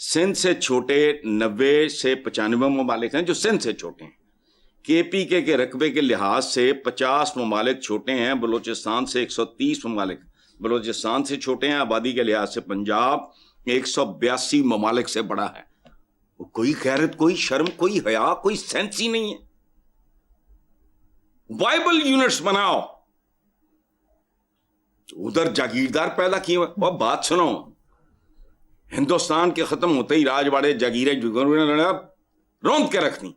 سندھ سے چھوٹے 90 سے 95 ممالک ہیں جو سندھ سے چھوٹے ہیں. KPK کے رقبے کے لحاظ سے 50 ممالک چھوٹے ہیں. بلوچستان سے 130 ممالک بلوچستان سے چھوٹے ہیں. آبادی کے لحاظ سے پنجاب 182 ممالک سے بڑا ہے. کوئی غیرت, کوئی شرم, کوئی حیا, کوئی سینس ہی نہیں ہے. وائبل یونٹس بناؤ. ادھر جاگیردار پیدا کیے ہوئے. اور بات سنو, ہندوستان کے ختم ہوتے ہی راجواڑے جاگیریں روند کے رکھ دیں.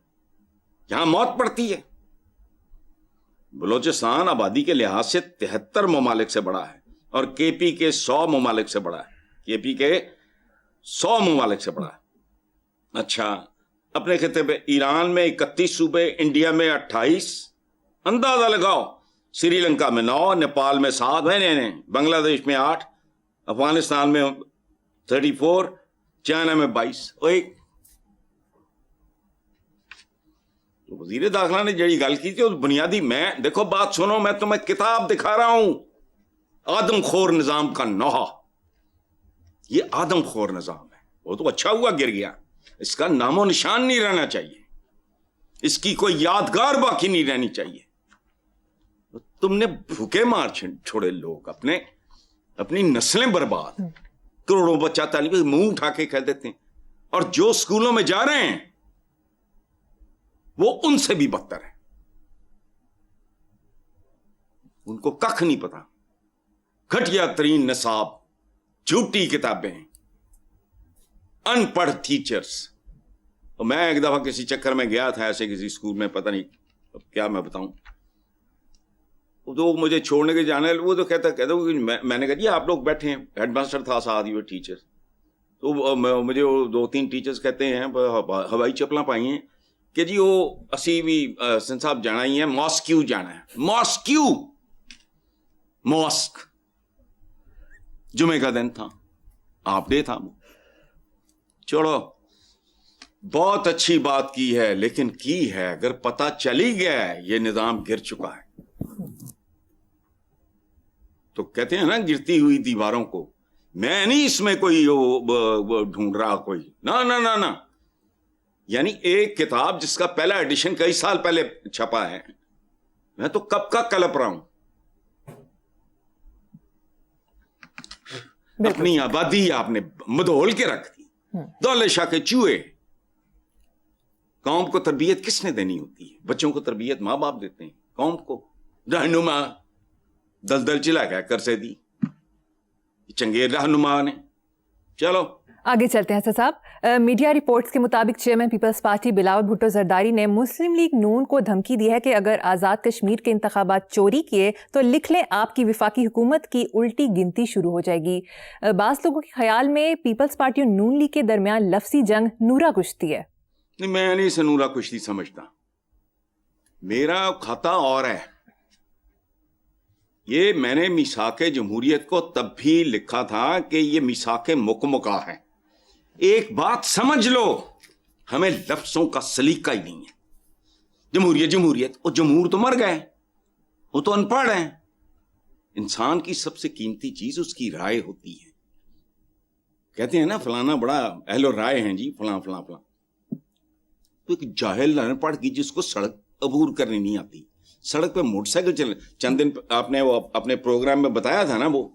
یہاں موت پڑتی ہے. بلوچستان آبادی کے لحاظ سے 73 ممالک سے بڑا ہے اور KPK 100 ممالک سے بڑا ہے. KPK 100 ممالک سے بڑا ہے. اچھا, اپنے خطے پہ ایران میں 31 صوبے, انڈیا میں 28. اندازہ لگاؤ. سری لنکا میں 9, نیپال میں 7, بنگلہ دیش میں 8, افغانستان میں 34, چائنا میں 22. وزیر داخلہ نے جڑی گل کی تھی اس بنیادی میں دیکھو بات سنو, میں تمہیں کتاب دکھا رہا ہوں, آدم خور نظام کا نوحہ. یہ آدم خور نظام ہے. وہ تو اچھا ہوا گر گیا, اس کا نام و نشان نہیں رہنا چاہیے, اس کی کوئی یادگار باقی نہیں رہنی چاہیے. تم نے بھوکے مار چھوڑے لوگ, اپنی نسلیں برباد. کروڑوں بچہ تعلیم منہ اٹھا کے کہہ دیتے ہیں, اور جو اسکولوں میں جا رہے ہیں وہ ان سے بھی بدتر ہے. ان کو کخ نہیں پتا. گھٹیا ترین نصاب, جھوٹی کتابیں, ان پڑھ ٹیچرز. میں ایک دفعہ کسی چکر میں گیا تھا ایسے کسی اسکول میں, پتہ نہیں کیا میں بتاؤں, تو مجھے چھوڑنے کے جانے, وہ تو کہتا میں نے کہا جی آپ لوگ بیٹھے ہیں. ہیڈ ماسٹر تھا, ساتھ ہی وہ ٹیچر. تو مجھے وہ 2-3 ٹیچرز کہتے ہیں ہوائی چپلاں پائی ہیں کہ جی وہ اسی بھی سن صاحب جانا ہی ہے, ماسکیو جانا ہے. ماسکیو, ماسک. جمعے کا دن تھا, آپ ڈے تھا. چھوڑو, بہت اچھی بات کی ہے, لیکن کی ہے اگر پتہ چلی گیا ہے یہ نظام گر چکا ہے تو کہتے ہیں نا گرتی ہوئی دیواروں کو. میں نہیں اس میں کوئی ڈھونڈ رہا کوئی, نہ. یعنی ایک کتاب جس کا پہلا ایڈیشن کئی سال پہلے چھپا ہے, میں تو کب کا کلپ رہا ہوں. اپنی آبادی آپ نے مدھول کے رکھ دی. دولت شاہ کے چوہے. قوم کو تربیت کس نے دینی ہوتی ہے؟ بچوں کو تربیت ماں باپ دیتے ہیں. قوم کو رہنما دلدل چلا گیا کر سے دی چنگیر رہنما نے. چلو آگے چلتے ہیں صاحب. میڈیا رپورٹس کے مطابق چیئرمین پیپلز پارٹی بلاول بھٹو زرداری نے مسلم لیگ نون کو دھمکی دی ہے کہ اگر آزاد کشمیر کے انتخابات چوری کیے تو لکھ لیں آپ کی وفاقی حکومت کی الٹی گنتی شروع ہو جائے گی. بعض لوگوں کے خیال میں پیپلز پارٹی اور نون لیگ کے درمیان لفظی جنگ نورا کشتی ہے. نہیں, میں نہیں اسے نورا کشتی سمجھتا. میرا خطا اور ہے. یہ میں نے میثاق جمہوریت کو تب بھی لکھا تھا کہ یہ میثاق مکمکہ ہے. ایک بات سمجھ لو, ہمیں لفظوں کا سلیقہ ہی نہیں ہے. جمہوریت, وہ جمہور تو مر گئے, وہ تو ان پڑھ ہیں. انسان کی سب سے قیمتی چیز اس کی رائے ہوتی ہے. کہتے ہیں نا فلانا بڑا اہل و رائے ہیں جی, فلاں. تو ایک جاہل ان پڑھ کی جس کو سڑک عبور کرنی نہیں آتی, سڑک پہ موٹر سائیکل چل. چند دن آپ نے وہ اپنے پروگرام میں بتایا تھا نا, وہ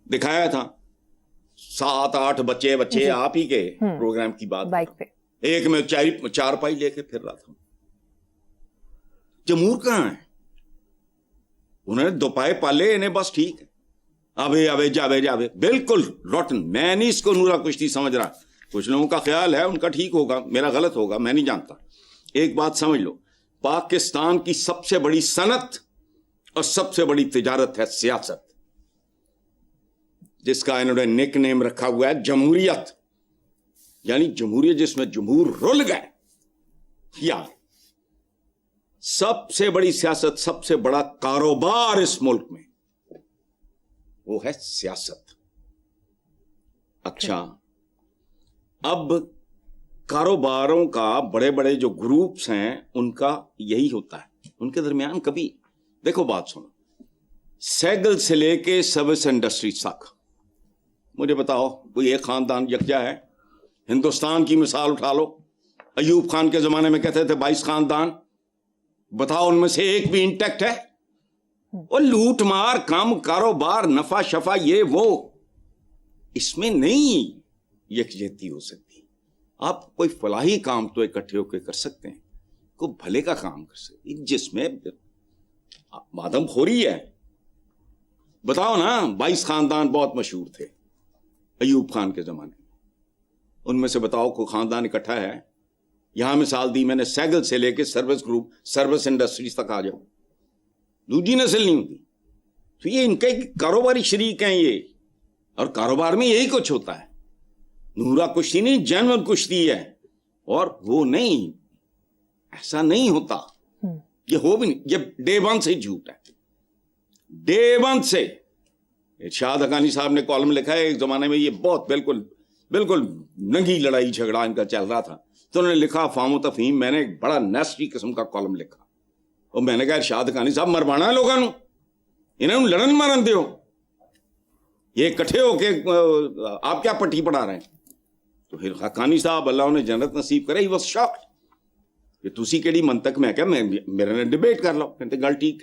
دکھایا تھا 7-8 بچے آپ ہی کے پروگرام کی بات, بائک پہ ایک میں 4 پائی لے کے پھر رہا تھا. جمہور کہاں ہے؟ انہوں نے 2 پائے پالے, انہیں بس ٹھیک ہے, آوے جاوے. بالکل روٹن. میں نہیں اس کو نورا کشتی سمجھ رہا. کچھ لوگوں کا خیال ہے ان کا ٹھیک ہوگا, میرا غلط ہوگا, میں نہیں جانتا. ایک بات سمجھ لو, پاکستان کی سب سے بڑی صنعت اور سب سے بڑی تجارت ہے سیاست, جس کا انہوں نے نک نیم رکھا ہوا ہے جمہوریت. یعنی جمہوریت جس میں جمہور رل گئے. یا سب سے بڑی سیاست, سب سے بڑا کاروبار اس ملک میں وہ ہے سیاست. اچھا, اب کاروباروں کا بڑے بڑے جو گروپس ہیں ان کا یہی ہوتا ہے, ان کے درمیان کبھی دیکھو بات سنو, سیگل سے لے کے سروس انڈسٹری تک مجھے بتاؤ کوئی ایک خاندان یکجا ہے؟ ہندوستان کی مثال اٹھا لو, ایوب خان کے زمانے میں کہتے تھے 22 خاندان, بتاؤ ان میں سے ایک بھی انٹیکٹ ہے؟ اور لوٹ مار, کام کاروبار, نفع شفا, یہ وہ, اس میں نہیں یکجہتی ہو سکتی. آپ کوئی فلاحی کام تو اکٹھے ہو کے کر سکتے ہیں, کوئی بھلے کا کام کر سکتے ہیں, جس میں آدم خوری ہے. بتاؤ نا, 22 خاندان بہت مشہور تھے ایوب خان کے زمانے میں, ان میں سے بتاؤ کوئی خاندان اکٹھا ہے؟ یہاں مثال دی میں نے, سیگل سے لے کے سروس گروپ, سروس انڈسٹریز تک آ جاؤ, دوسری نسل نہیں ہوتی. تو یہ ان کے کاروباری شریک ہیں یہ, اور کاروبار میں یہی کچھ ہوتا ہے. نورا کشتی نہیں, جینون کشتی ہے, اور وہ نہیں, ایسا نہیں ہوتا. یہ ہو بھی نہیں, یہ ڈے ون سے جھوٹ ہے, ڈے ون سے. ارشاد حقانی صاحب نے کالم لکھا ہے, ایک زمانے میں یہ بہت بالکل ننگی لڑائی جھگڑا ان کا چل رہا تھا, تو انہوں نے لکھا افہام و تفہیم. میں نے ایک بڑا نیسٹی قسم کا کالم لکھا, اور میں نے کہا ارشاد حقانی صاحب مروانا ہے لوگوں, انہوں لڑن مرن دیو, یہ کٹھے ہو کے آپ کیا پٹی پڑھا رہے ہیں. تو پھر حقانی صاحب اللہ انہیں جنت نصیب کرے, ہی واز شاکڈ کہ تسی کیڑی منطق میں کیا میرے نے ڈیبیٹ کر لو. کہتے گل ٹھیک.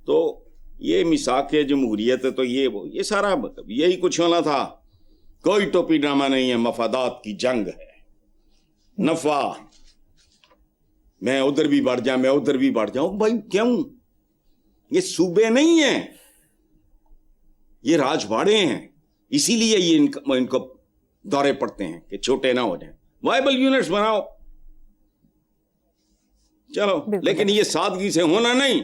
تو یہ میثاق جمہوریت ہے, تو یہ سارا یہی کچھ ہونا تھا. کوئی ٹوپی ڈرامہ نہیں ہے, مفادات کی جنگ ہے, نفع, میں ادھر بھی بڑھ جاؤں, میں ادھر بھی بڑھ جاؤں. بھائی کیوں؟ یہ صوبے نہیں ہیں, یہ راجواڑے ہیں, اسی لیے یہ ان کو دورے پڑتے ہیں کہ چھوٹے نہ ہو جائیں. وائبل یونٹس بناؤ, چلو. لیکن یہ سادگی سے ہونا نہیں,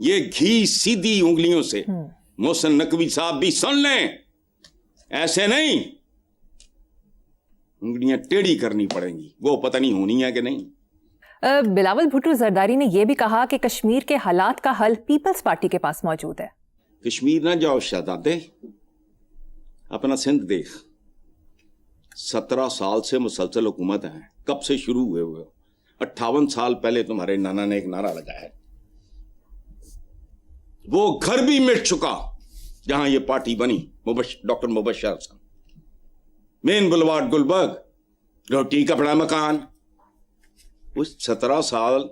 یہ گھی سیدھی انگلیوں سے. محسن نقوی صاحب بھی سن لیں, ایسے نہیں, انگلیاں ٹیڑھی کرنی پڑیں گی. وہ پتہ نہیں ہونی ہے کہ نہیں. بلاول بھٹو زرداری نے یہ بھی کہا کہ کشمیر کے حالات کا حل پیپلز پارٹی کے پاس موجود ہے. کشمیر نہ جاؤ شہزادے, اپنا سندھ دیکھ. 17 سال سے مسلسل حکومت ہے. کب سے شروع ہوئے 58 سال پہلے تمہارے نانا نے ایک نعرہ لگایا ہے. وہ گھر بھی مٹ چکا جہاں یہ پارٹی بنی, ڈاکٹر مبشر حسن, مین بلوارڈ گلبرگ, روٹی کپڑا مکان. اس 17 سال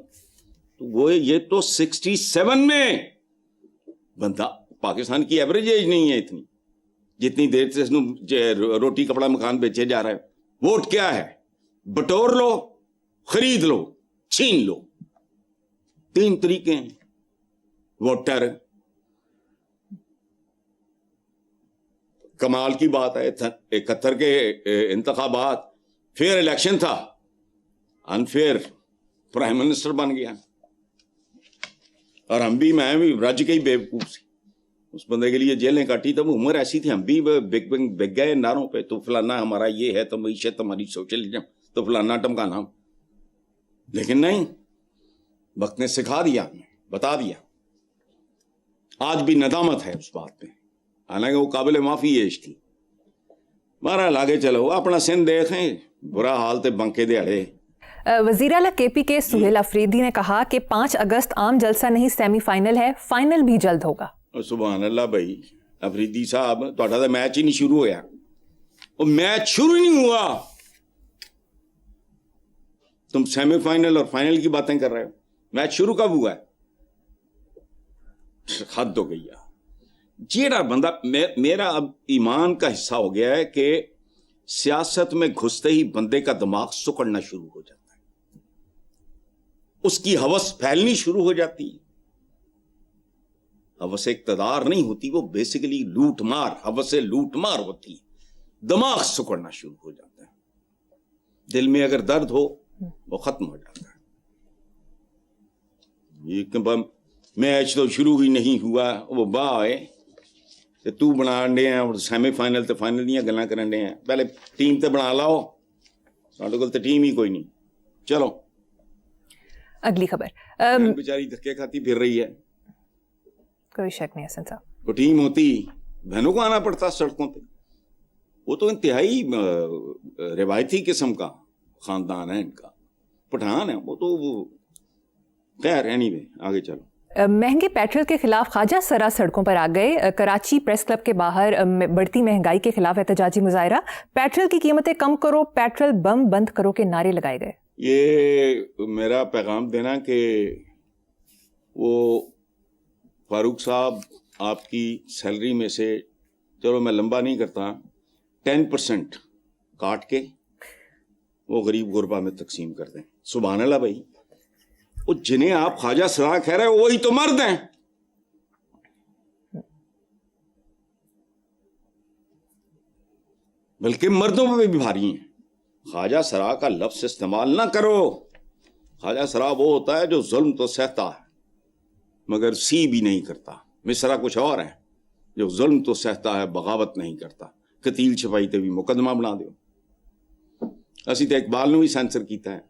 وہ, یہ تو 67 میں بندہ. پاکستان کی ایوریج ایج نہیں ہے اتنی جتنی دیر سے روٹی کپڑا مکان بیچے جا رہا ہے. ووٹ کیا ہے؟ بٹور لو, خرید لو, چھین لو. 3 طریقے ہیں. ووٹر, کمال کی بات ہے 71 کے انتخابات, فیئر الیکشن تھا, انفیئر پرائم منسٹر بن گیا. اور ہم بھی, میں بھی رج کے ہی بیوقوف سی. اس بندے کے لیے جیلیں کاٹی, تب عمر ایسی تھی, ہم بھی بک گئے نعروں پہ. تو فلانا ہمارا یہ ہے, تو معیشت ہماری سوشلزم, تو فلانا ٹمکانا. لیکن نہیں, وقت نے سکھا دیا, بتا دیا. آج بھی ندامت ہے اس بات پہ, حالانکہ وہ قابل معافی ایج تھی. بہرحال آگے چلو, اپنا سندھ دیکھیں, برا حال تے بنکے دیہڑے. وزیر اعلیٰ کے پی کے سہیل افریدی نے کہا کہ 5 اگست عام جلسہ نہیں, سیمی فائنل ہے, فائنل بھی جلد ہوگا. سبحان اللہ بھائی, افریدی صاحب تہاڈا تو میچ ہی نہیں شروع ہویا. وہ میچ شروع ہی نہیں ہوا, تم سیمی فائنل اور فائنل کی باتیں کر رہے ہو. میچ شروع کب ہوا ہے؟ حد ہو گئی ہے. جیڑا بندہ, میرا اب ایمان کا حصہ ہو گیا ہے کہ سیاست میں گھستے ہی بندے کا دماغ سکڑنا شروع ہو جاتا ہے, اس کی ہوس پھیلنی شروع ہو جاتی ہے. ہوس اقتدار نہیں ہوتی, وہ بیسیکلی لوٹ مار, ہوس لوٹ مار ہوتی ہے. دماغ سکڑنا شروع ہو جاتا ہے. دل میں اگر درد ہو وہ ختم ہو جاتا ہے. یہ میچ تو شروع ہی نہیں ہوا, وہ باہے تو بنا ڈے ہیں, اور سیمی فائنل تے فائنل دیا گلاں کرن ڈے ہیں. پہلے ٹیم تے بنا لاؤ, ساڈے کول تے ٹیم ہی کوئی نہیں. چلو اگلی خبر. بیچاری دھکے کھاتی پھر رہی ہے. کوئی شک نہیں حسن صاحب, وہ ٹیم ہوتی, بہنوں کو آنا پڑتا سڑکوں پہ. وہ تو انتہائی روایتی قسم کا خاندان ہے ان کا, پٹھان ہے وہ تو. خیر اینی وے, آگے چلو. مہنگے پیٹرول کے خلاف خواجہ سرا سڑکوں پر آ گئے. کراچی پریس کلب کے باہر بڑھتی مہنگائی کے خلاف احتجاجی مظاہرہ. پیٹرول کی قیمتیں کم کرو, پیٹرول بم بند کرو کے نعرے لگائے گئے. یہ میرا پیغام دینا کہ وہ فاروق صاحب آپ کی سیلری میں سے, چلو میں لمبا نہیں کرتا, 10% کاٹ کے وہ غریب غربا میں تقسیم کر دیں. سبحان اللہ بھائی, وہ جنہیں آپ خواجہ سرا کہہ رہے ہیں وہی تو مرد ہیں. بلکہ مردوں پہ بھی بھاری ہیں. خواجہ سرا کا لفظ استعمال نہ کرو. خواجہ سرا وہ ہوتا ہے جو ظلم تو سہتا ہے مگر سی بھی نہیں کرتا. مصرا کچھ اور ہے, جو ظلم تو سہتا ہے بغاوت نہیں کرتا. قتیل چھپائی تے بھی مقدمہ بنا دیو. اسی تو اقبال نے بھی سینسر کیتا ہے.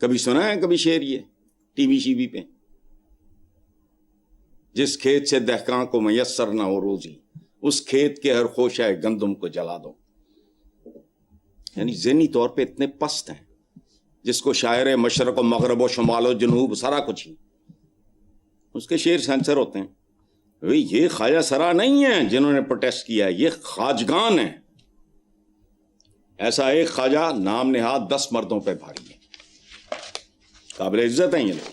کبھی سنا ہے کبھی شعر یہ ٹی وی شی وی پہ, جس کھیت سے دہقاں کو میسر نہ ہو روزی, اس کھیت کے ہر خوشہ گندم کو جلا دو. یعنی ذہنی طور پہ اتنے پست ہیں, جس کو شاعر مشرق و مغرب و شمال و جنوب سارا کچھ ہی, اس کے شعر سینسر ہوتے ہیں. یہ خواجہ سرا نہیں ہیں جنہوں نے پروٹیسٹ کیا ہے, یہ خواجگان ہیں. ایسا ایک خواجہ نام نہاد 10 مردوں پہ بھاری ہے. قابل عزت ہیں یہ لوگ.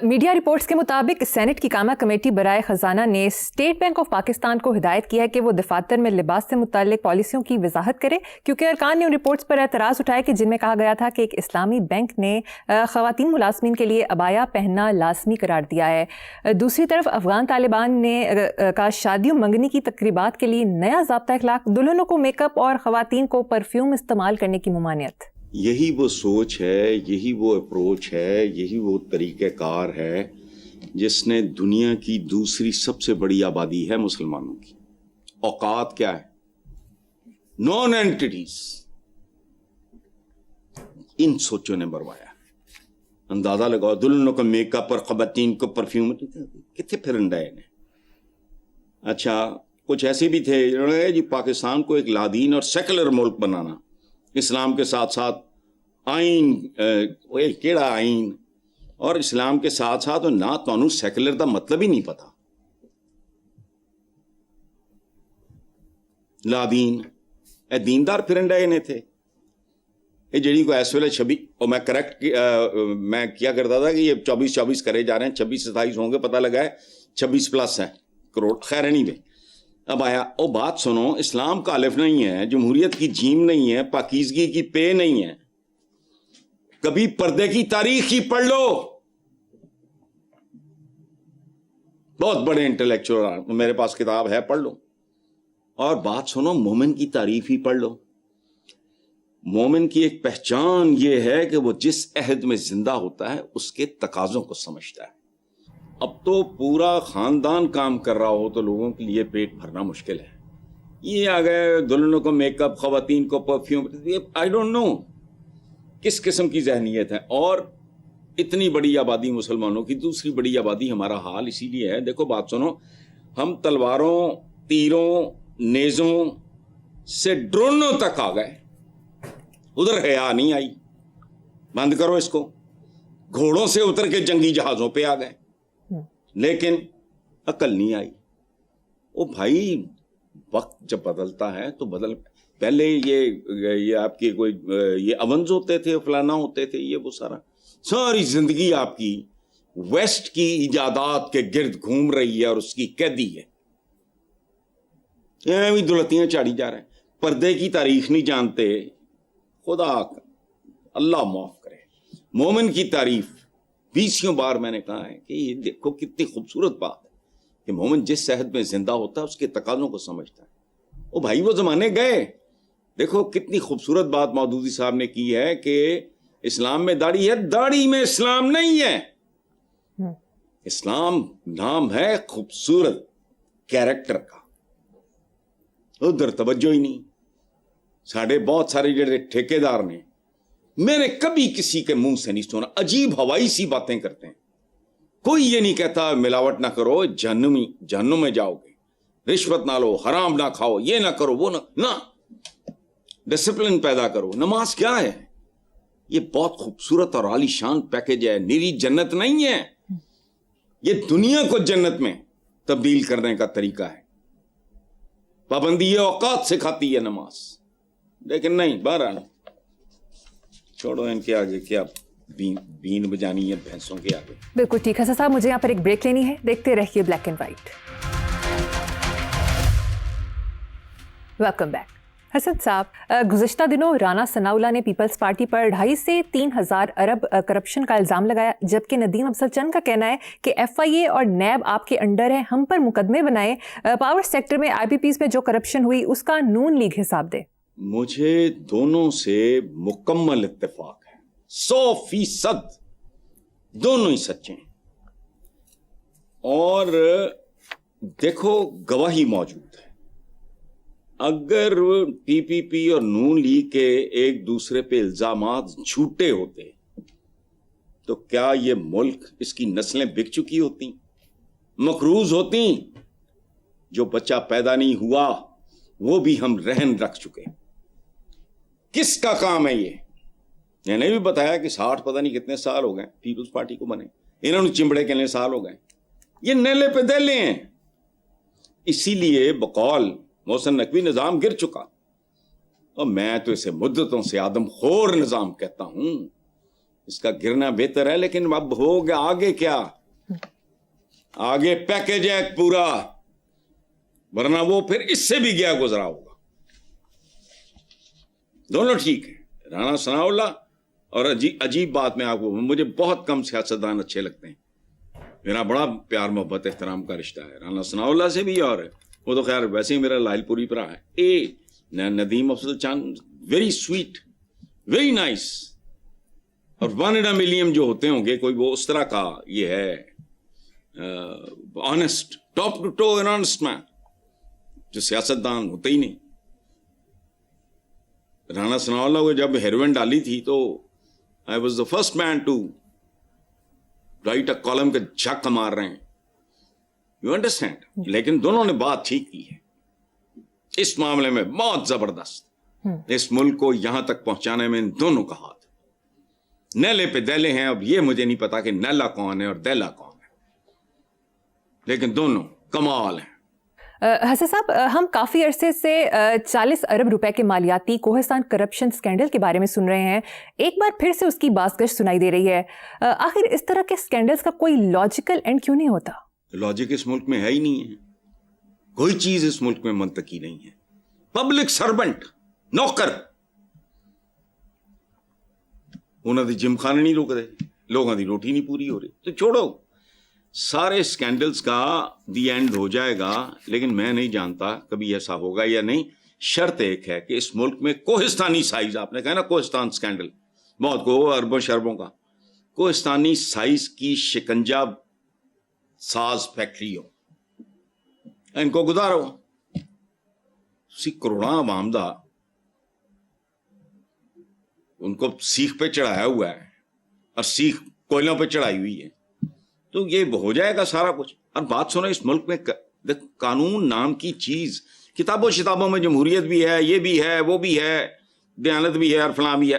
میڈیا رپورٹس کے مطابق سینٹ کی کامہ کمیٹی برائے خزانہ نے اسٹیٹ بینک آف پاکستان کو ہدایت کی ہے کہ وہ دفاتر میں لباس سے متعلق پالیسیوں کی وضاحت کرے, کیونکہ ارکان نے ان رپورٹس پر اعتراض اٹھائے کہ جن میں کہا گیا تھا کہ ایک اسلامی بینک نے خواتین ملازمین کے لیے عبایا پہننا لازمی قرار دیا ہے. دوسری طرف افغان طالبان نے کا شادیوں منگنی کی تقریبات کے لیے نیا ضابطہ اخلاق, دلہنوں کو میک اپ اور خواتین کو پرفیوم استعمال کرنے کی ممانعت. یہی وہ سوچ ہے, یہی وہ اپروچ ہے, یہی وہ طریقہ کار ہے جس نے دنیا کی دوسری سب سے بڑی آبادی ہے مسلمانوں کی. اوقات کیا ہے؟ نان اینٹیز. ان سوچوں نے بروایا. اندازہ لگاؤ, دلہنوں کا میک اپ اور خواتین کو پرفیوم, کتنے پھر انڈائے نے. اچھا کچھ ایسے بھی تھے جنہوں نے جی پاکستان کو ایک لادین اور سیکولر ملک بنانا, اسلام کے ساتھ ساتھ آئین, کیڑا آئین, اور اسلام کے ساتھ ساتھ نہ تو سیکولر دا مطلب ہی نہیں پتا. لادین اے دیندار پھرنڈے نے تھے. یہ جڑی کو اس ویلے 26, اور میں کریکٹ میں کیا کرتا تھا کہ یہ 24 کرے جا رہے ہیں, 26-27 ہوں گے, پتہ لگا ہے 26 پلس ہے کروڑ. خیر نہیں بھائی, اب آیا او بات سنو. اسلام کا الف نہیں ہے, جمہوریت کی جیم نہیں ہے, پاکیزگی کی پے نہیں ہے. کبھی پردے کی تاریخ ہی پڑھ لو. بہت بڑے انٹلیکچوئل, میرے پاس کتاب ہے, پڑھ لو. اور بات سنو, مومن کی تعریف ہی پڑھ لو. مومن کی ایک پہچان یہ ہے کہ وہ جس عہد میں زندہ ہوتا ہے اس کے تقاضوں کو سمجھتا ہے. اب تو پورا خاندان کام کر رہا ہو تو لوگوں کے لیے پیٹ بھرنا مشکل ہے. یہ آ گئے دلہنوں کو میک اپ, خواتین کو پرفیوم, آئی ڈونٹ نو کس قسم کی ذہنیت ہے. اور اتنی بڑی آبادی مسلمانوں کی, دوسری بڑی آبادی ہمارا حال اسی لیے ہے. دیکھو بات سنو, ہم تلواروں, تیروں, نیزوں سے ڈرونوں تک آ گئے, ادھر حیا نہیں آئی. بند کرو اس کو. گھوڑوں سے اتر کے جنگی جہازوں پہ آ گئے, لیکن عقل نہیں آئی. او بھائی وقت جب بدلتا ہے تو پہلے یہ آپ کے کوئی یہ اونز ہوتے تھے, فلانا ہوتے تھے, یہ وہ ساری زندگی آپ کی ویسٹ کی ایجادات کے گرد گھوم رہی ہے اور اس کی قیدی ہے. بھی دولتیاں چاڑی جا رہے ہیں. پردے کی تاریخ نہیں جانتے. خدا اللہ معاف کرے. مومن کی تعریف 20 بار میں نے کہا ہے کہ یہ دیکھو کتنی خوبصورت بات ہے کہ مومن جس عہد میں زندہ ہوتا ہے اس کے تقاضوں کو سمجھتا ہے. او بھائی وہ زمانے گئے. دیکھو کتنی خوبصورت بات مودودی صاحب نے کی ہے کہ اسلام میں داڑھی ہے, داڑھی میں اسلام نہیں ہے. اسلام نام ہے خوبصورت کیریکٹر کا, ادھر توجہ ہی نہیں. ساڑھے بہت سارے جڑے ٹھیکیدار نے, میں نے کبھی کسی کے منہ سے نہیں سنا, عجیب ہوائی سی باتیں کرتے ہیں. کوئی یہ نہیں کہتا ملاوٹ نہ کرو جہنم میں جاؤ گے, رشوت نہ لو, حرام نہ کھاؤ, یہ نہ کرو, وہ نہ ڈسپلن پیدا کرو. نماز کیا ہے؟ یہ بہت خوبصورت اور عالی شان پیکج ہے, نیری جنت نہیں ہے. یہ دنیا کو جنت میں تبدیل کرنے کا طریقہ ہے. پابندی اوقات سکھاتی ہے نماز. لیکن نہیں، بہرحال چھوڑو ان کے آگے کیا بین بجانی ہے بھینسوں کے آگے. بالکل ٹھیک. حسن صاحب مجھے یہاں پر ایک بریک لینی ہے، دیکھتے رہیے black and white. Welcome back. Hassan صاحب، گزشتہ دنوں رانا ثناءاللہ نے پیپلز پارٹی پر 2.5 سے 3,000 ارب کرپشن کا الزام لگایا، جبکہ ندیم افضل چند کا کہنا ہے کہ ایف آئی اے اور نیب آپ کے انڈر ہے، ہم پر مقدمے بنائے. پاور سیکٹر میں آئی پی پیز میں جو کرپشن ہوئی اس کا نون لیگ حساب دے. مجھے دونوں سے مکمل اتفاق ہے، 100% دونوں ہی سچے ہیں. اور دیکھو گواہی موجود ہے. اگر پی پی پی اور نون لیگ کے ایک دوسرے پہ الزامات جھوٹے ہوتے تو کیا یہ ملک، اس کی نسلیں بک چکی ہوتی، مقروض ہوتی؟ جو بچہ پیدا نہیں ہوا وہ بھی ہم رہن رکھ چکے. کس کا کام ہے یہ؟ میں نے بھی بتایا کہ 60 پتہ نہیں کتنے سال ہو گئے پیپلز پارٹی کو بنے، انہوں نے چمڑے کے لیے سال ہو گئے. یہ نیلے پہ دیلے ہیں. اسی لیے بقول محسن نقوی نظام گر چکا، اور میں تو اسے مدتوں سے آدم خور نظام کہتا ہوں. اس کا گرنا بہتر ہے، لیکن اب ہو گیا آگے کیا؟ آگے پیکج ہے پورا، ورنہ وہ پھر اس سے بھی گیا گزرا ہوگا. دونوں ٹھیک ہے، رانا ثناءاللہ. اور عجیب بات میں آپ کو، مجھے بہت کم سیاستدان اچھے لگتے ہیں. میرا بڑا پیار محبت احترام کا رشتہ ہے رانا ثناءاللہ سے بھی، اور وہ تو خیر ویسے ہی میرا لائل پوری پر ہے. ندیم افضل چاند ویری سویٹ، ویری نائس. اور 1 in a million جو ہوتے ہوں گے، کوئی وہ اس طرح کا یہ ہے honest, top to toe an honest man, جو سیاستدان ہوتے ہی نہیں. رانا ثناءاللہ کو جب ہیروئن ڈالی تھی تو I was the first man to write a column کا جھک مار رہے ہیں. You understand? لیکن دونوں نے بات ٹھیک کی ہے اس معاملے میں، بہت زبردست. اس ملک کو یہاں تک پہنچانے میں ان دونوں کا ہاتھ. نیلے پہ دیلے ہیں. اب یہ مجھے نہیں پتا کہ نیلا کون ہے اور دیلا کون ہے، لیکن دونوں کمال ہیں. حسن صاحب، ہم کافی عرصے سے 40 ارب روپے کے مالیاتی کوہستان کرپشن سکینڈل کے بارے میں سن رہے ہیں. ایک بار پھر سے اس کی بازگشت سنائی دے رہی ہے. آخر اس طرح کے سکینڈلز کا کوئی لاجیکل اینڈ کیوں نہیں ہوتا؟ لاجک اس ملک میں ہے ہی نہیں ہے. کوئی چیز اس ملک میں منطقی نہیں ہے. پبلک سرونٹ، نوکر، انہوں نے جم خانے نہیں روک رہے، لوگوں کی روٹی نہیں پوری ہو رہی. تو چھوڑو، سارے سکینڈلز کا دی اینڈ ہو جائے گا. لیکن میں نہیں جانتا کبھی ایسا ہوگا یا نہیں. شرط ایک ہے کہ اس ملک میں کوہستانی سائز، آپ نے کہا نا کوہستان سکینڈل، بہت کو اربوں شربوں کا، کوہستانی سائز کی شکنجہ ساز فیکٹری ہو، ان کو گزارو. کروڑاں عوام دا ان کو سیخ پہ چڑھایا ہوا ہے، اور سیخ کوئلوں پہ چڑھائی ہوئی ہے. تو یہ ہو جائے گا سارا کچھ. اور بات سنو، اس ملک میں قانون نام کی چیز، کتابوں شتابوں میں جمہوریت بھی ہے، یہ بھی ہے، وہ بھی ہے، دیانت بھی ہے، اور فلاں بھی ہے.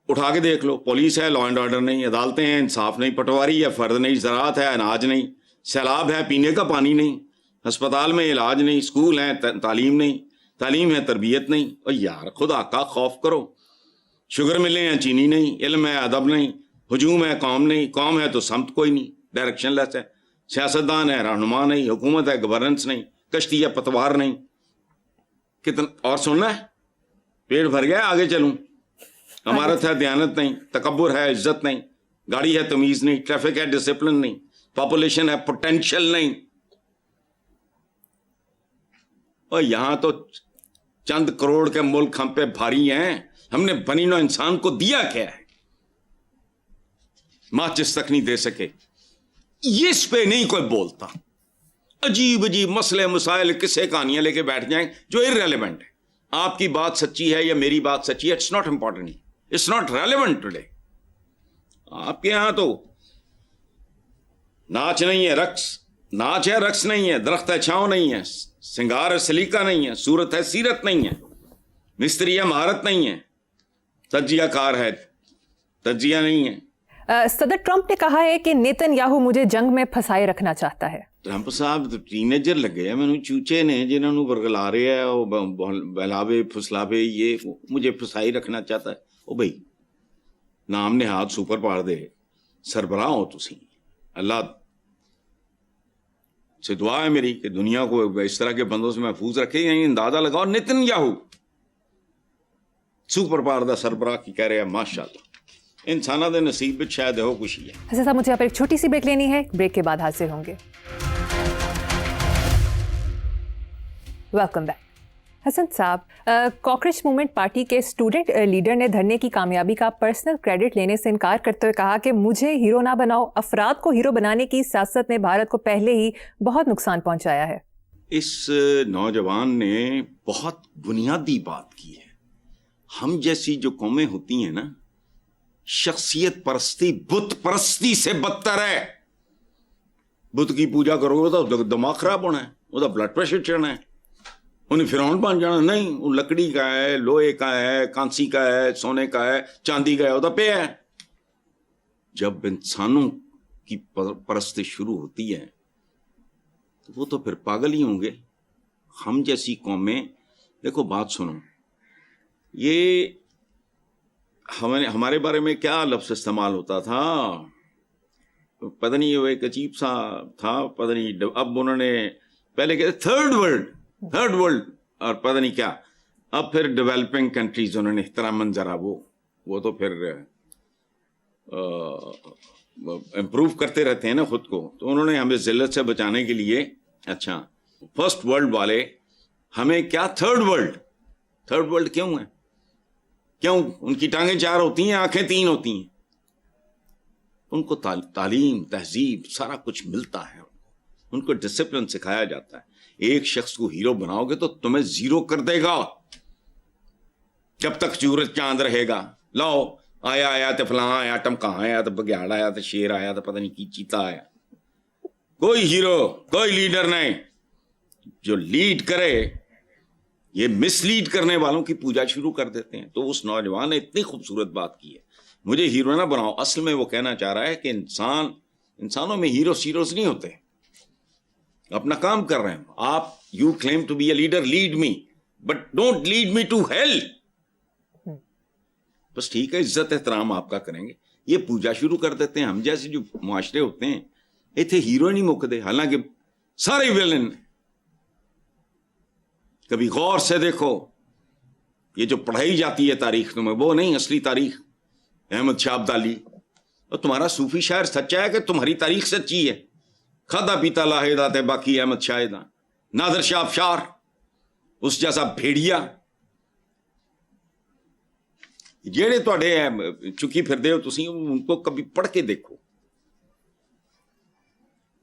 اٹھا کے دیکھ لو، پولیس ہے، لا اینڈ آرڈر نہیں، عدالتیں ہیں، انصاف نہیں، پٹواری ہے، فرد نہیں، زراعت ہے، اناج نہیں، سیلاب ہے، پینے کا پانی نہیں، ہسپتال میں علاج نہیں، اسکول ہیں، تعلیم نہیں، تعلیم ہے، تربیت نہیں. اور یار خدا کا خوف کرو. شوگر ملیں ہیں، چینی نہیں، علم ہے، ادب نہیں، ہجوم ہے، قوم نہیں، قوم ہے تو سمت کوئی نہیں، ڈائریکشن لیس ہے، سیاستدان ہے، رہنما نہیں، حکومت ہے، گورننس نہیں، کشتی ہے، پتوار نہیں. کتنا اور سننا ہے؟ پیٹ بھر گیا، آگے چلوں. امارت ہے، دیانت نہیں، تکبر ہے، عزت نہیں، گاڑی ہے، تمیز نہیں، ٹریفک ہے، ڈسپلن نہیں، پاپولیشن ہے، پوٹینشل نہیں. اور یہاں تو چند کروڑ کے ملک ہم پہ بھاری ہیں. ہم نے بنی نوع انسان کو دیا کیا ہے؟ ماچس تک نہیں دے سکے. اس پہ نہیں کوئی بولتا. عجیب عجیب مسئلے مسائل قصے کہانیاں لے کے بیٹھ جائیں جو irrelevant ہے. آپ کی بات سچی ہے یا میری بات سچی ہے، it's not important, it's not relevant today. آپ کے یہاں تو ناچ نہیں ہے، رقص، ناچ ہے، رقص نہیں ہے، درخت ہے، چھاؤں نہیں ہے، سنگار ہے، سلیقہ نہیں ہے، صورت ہے، سیرت نہیں ہے، مستری ہے، مہارت نہیں ہے، تجزیہ کار ہے، تجزیہ نہیں ہے. صدر ٹرمپ نے کہا ہے کہ نیتن یاہو مجھے جنگ میں پھنسائے رکھنا چاہتا ہے. ٹرمپ صاحب ٹینیجر لگے ہیں مینوں چوچے نے جنہوں نے برگلا رہے ہیں وہ بہلاوے پھسلاوے یہ مجھے پھسائی رکھنا چاہتا ہے. او بھائی نام نہاد سپر پاور دے سربراہ ہو تسی, اللہ سے دعا ہے میری کہ دنیا کو اس طرح کے بندوں سے محفوظ رکھے. یعنی اندازہ لگاؤ Nitin Yahoo super power the سربراہ کی کہہ رہے ہیں ماشاءاللہ انسانوں دے نصیب وچ شاید ہو کچھ ہی ہے. حسن صاحب مجھے آپ ایک چھوٹی سی بریک لینی ہے, بریک کے بعد حاضر ہوں گے. Welcome back. حسن صاحب, کاکروچ موومنٹ پارٹی کے اسٹوڈنٹ لیڈر نے دھرنے کی کامیابی کا پرسنل کریڈٹ لینے سے انکار کرتے ہوئے کہا کہ مجھے ہیرو نہ بناؤ, افراد کو ہیرو بنانے کی سیاست نے بھارت کو پہلے ہی بہت نقصان پہنچایا ہے. اس نوجوان نے بہت بنیادی بات کی ہے. ہم جیسی جو قومیں ہوتی ہیں نا, شخصیت پرستی بت پرستی سے بدتر ہے. بت کی پوجا کرو گے تو دماغ خراب ہونا ہے, وہ تو بلڈ پریشر چڑھنا ہے, انہیں فرعون بن جانا. نہیں, وہ لکڑی کا ہے, لوہے کا ہے, کانسی کا ہے, سونے کا ہے, چاندی کا ہے, وہ تو پہ ہے. جب انسانوں کی پرستی شروع ہوتی ہے تو وہ تو پھر پاگل ہی ہوں گے. ہم جیسی قومیں, دیکھو بات سنو, یہ ہمارے بارے میں کیا لفظ استعمال ہوتا تھا پتہ نہیں, وہ ایک عجیب سا تھا پتہ نہیں. اب انہوں نے پہلے کہتے تھرڈ ورلڈ اور پتہ نہیں کیا, اب پھر ڈیولپنگ کنٹریز انہوں نے احتراماً ذرا وہ تو پھر امپروو کرتے رہتے ہیں نا خود کو. تو انہوں نے ہمیں ذلت سے بچانے کے لیے اچھا فرسٹ ورلڈ والے ہمیں کیا تھرڈ ورلڈ کیوں ہیں؟ کیوں ان کی ٹانگیں 4 ہوتی ہیں, آنکھیں 3 ہوتی ہیں. ان کو تعلیم تہذیب سارا کچھ ملتا ہے, ان کو ڈسپلن سکھایا جاتا ہے. ایک شخص کو ہیرو بناؤ گے تو تمہیں زیرو کر دے گا جب تک سورج چاند رہے گا. لاؤ آیا تو فلاں آیا, ٹم کہاں آیا تو بگیاڑ آیا تو شیر آیا تو پتہ نہیں کی چیتا آیا. کوئی ہیرو کوئی لیڈر نہیں. جو لیڈ کرے یہ مس لیڈ کرنے والوں کی پوجا شروع کر دیتے ہیں. تو اس نوجوان نے اتنی خوبصورت بات کی ہے, مجھے ہیرو نہ بناؤ. اصل میں وہ کہنا چاہ رہا ہے کہ انسانوں میں ہیروز نہیں ہوتے, اپنا کام کر رہے ہیں آپ. You claim to be a leader, lead me but don't lead me to hell. بس ٹھیک ہے, عزت احترام آپ کا کریں گے. یہ پوجا شروع کر دیتے ہیں. ہم جیسے جو معاشرے ہوتے ہیں اتنے ہیرو نہیں مکتے, حالانکہ سارے ویلن. کبھی غور سے دیکھو, یہ جو پڑھائی جاتی ہے تاریخ تمہیں وہ نہیں اصلی تاریخ. احمد شاہ ابدالی, اور تمہارا صوفی شاعر سچا ہے کہ تمہاری تاریخ سچی ہے. کھادا پیتا لاہدہ تے باقی احمد شاہدہ. نادر شاہ افشار اس جیسا بھیڑیا جیڑے تواڈے چکی پھردے ہو تسی, ان کو کبھی پڑھ کے دیکھو.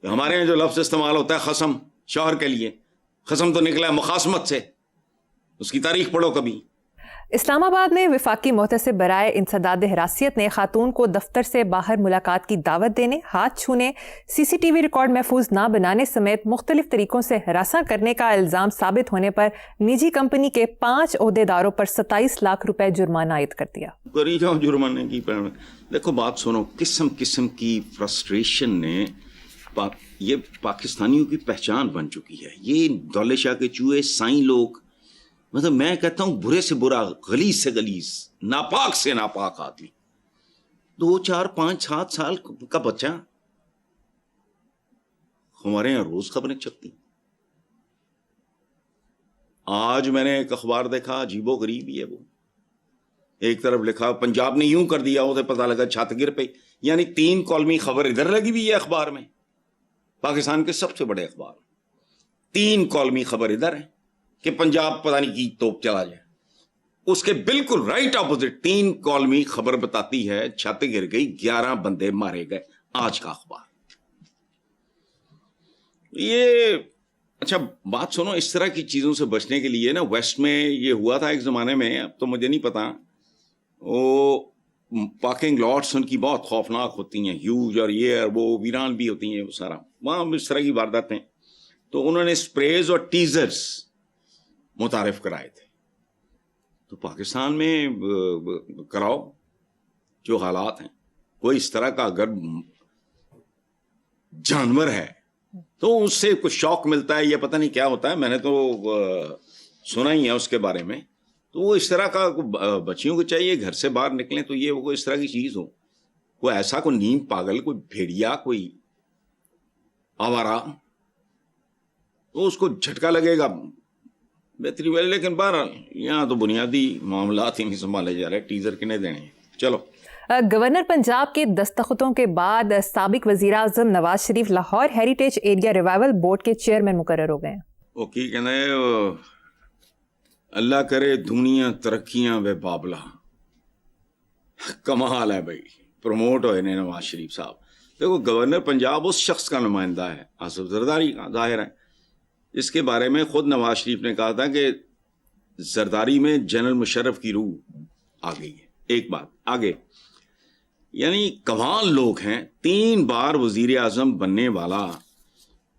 ہمارے یہاں جو لفظ استعمال ہوتا ہے خصم شوہر کے لیے, خصم تو نکلا ہے مخاصمت سے. اس کی تاریخ پڑھو کبھی. اسلام آباد میں وفاقی محتسب برائے انسداد حراسیت نے خاتون کو دفتر سے باہر ملاقات کی دعوت دینے, ہاتھ چھونے, سی سی ٹی وی ریکارڈ محفوظ نہ بنانے سمیت مختلف طریقوں سے ہراساں کرنے کا الزام ثابت ہونے پر نجی کمپنی کے 5 عہدیداروں پر 27 لاکھ روپے جرمانہ عائد کر دیا. کری جاؤ جرمانے کی. دیکھو بات سنو, قسم کی فرسٹریشن نے یہ پاکستانیوں کی پہچان بن چکی ہے. یہ دولت شاہ کے چوہے سائیں لوگ, مطلب میں کہتا ہوں برے سے برا, غلیظ سے غلیظ, ناپاک سے ناپاک آدمی. 2 4 5 7 سال کا بچہ, ہمارے یہاں روز خبریں چلتی. آج میں نے ایک اخبار دیکھا, عجیب و غریب ہی ہے وہ. ایک طرف لکھا پنجاب نے یوں کر دیا, اسے پتہ لگا چھت گر پئی. یعنی 3 کالمی خبر ادھر لگی ہوئی ہے اخبار میں, پاکستان کے سب سے بڑے اخبار. 3 کالمی خبر ادھر ہے کہ پنجاب پتہ نہیں کی توپ چلا جائے. اس کے بالکل رائٹ اپوزٹ 3 کالمی خبر بتاتی ہے چھت گر گئی, 11 بندے مارے گئے. آج کا اخبار. یہ اچھا بات سنو, اس طرح کی چیزوں سے بچنے کے لیے نا ویسٹ میں یہ ہوا تھا ایک زمانے میں, اب تو مجھے نہیں پتا. وہ پارکنگ لاٹس ان کی بہت خوفناک ہوتی ہیں, ہیوج, اور یہ وہ ویران بھی ہوتی ہیں, وہ سارا وہاں اس طرح کی وارداتیں. تو انہوں نے سپریز اور ٹیزرز متعارف کرائے تھے. تو پاکستان میں کراؤ, جو حالات ہیں کوئی اس طرح کا اگر جانور ہے تو اس سے کچھ شوق ملتا ہے یا پتہ نہیں کیا ہوتا ہے, میں نے تو سنا ہی ہے اس کے بارے میں. تو وہ اس طرح کا بچیوں کو چاہیے گھر سے باہر نکلیں تو یہ وہ اس طرح کی چیز ہو, کوئی ایسا کوئی نیم پاگل, کوئی بھیڑیا, کوئی آوارہ, تو اس کو جھٹکا لگے گا بہتری والے. لیکن بہرحال یہاں تو بنیادی معاملات ہی نہیں سنبھالے جا رہے, ٹیزر کنے دینے ہیں. چلو. گورنر پنجاب کے دستخطوں کے بعد سابق وزیر اعظم Nawaz Sharif Lahore heritage area revival board کے چیئرمین مقرر ہو گئے ہیں. وہ کی کہنا ہے, اللہ کرے دنیا ترقیاں بے بابلہ. کمال ہے بھائی, پروموٹ ہوئے نے نواز شریف صاحب. دیکھو گورنر پنجاب اس شخص کا نمائندہ ہے, آصف زرداری کا, ظاہر ہے. اس کے بارے میں خود نواز شریف نے کہا تھا کہ زرداری میں جنرل مشرف کی روح آ گئی ہے. ایک بات آگے, یعنی کمال لوگ ہیں, 3 بار وزیر اعظم بننے والا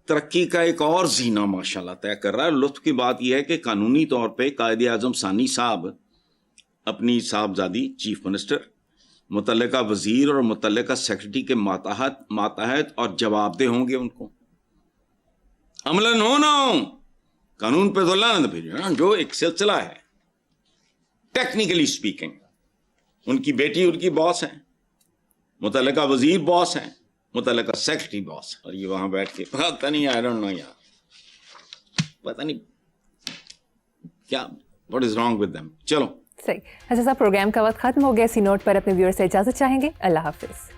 ترقی کا ایک اور زینہ ماشاءاللہ طے کر رہا ہے. لطف کی بات یہ ہے کہ قانونی طور پہ قائد اعظم ثانی صاحب اپنی صاحبزادی چیف منسٹر, متعلقہ وزیر اور متعلقہ سیکرٹری کے ماتحت اور جواب دہ ہوں گے. ان کو عملاً ہو نہ ہو, قانون پہ تو لعنت بھیجو, جو ایک سلسلہ ہے. ٹیکنیکلی سپیکنگ ان کی بیٹی ان کی باس ہیں, متعلقہ وزیر باس ہیں, متعلقہ سیکرٹری باس, اور یہ وہاں بیٹھ کے پتہ نہیں, آئی ڈونٹ نو یار, پتہ نہیں کیا what is wrong with them. چلو صحیح. اچھا صاحب, پروگرام کا وقت ختم ہو گیا. اسی نوٹ پر اپنے ویور سے اجازت چاہیں گے. اللہ حافظ.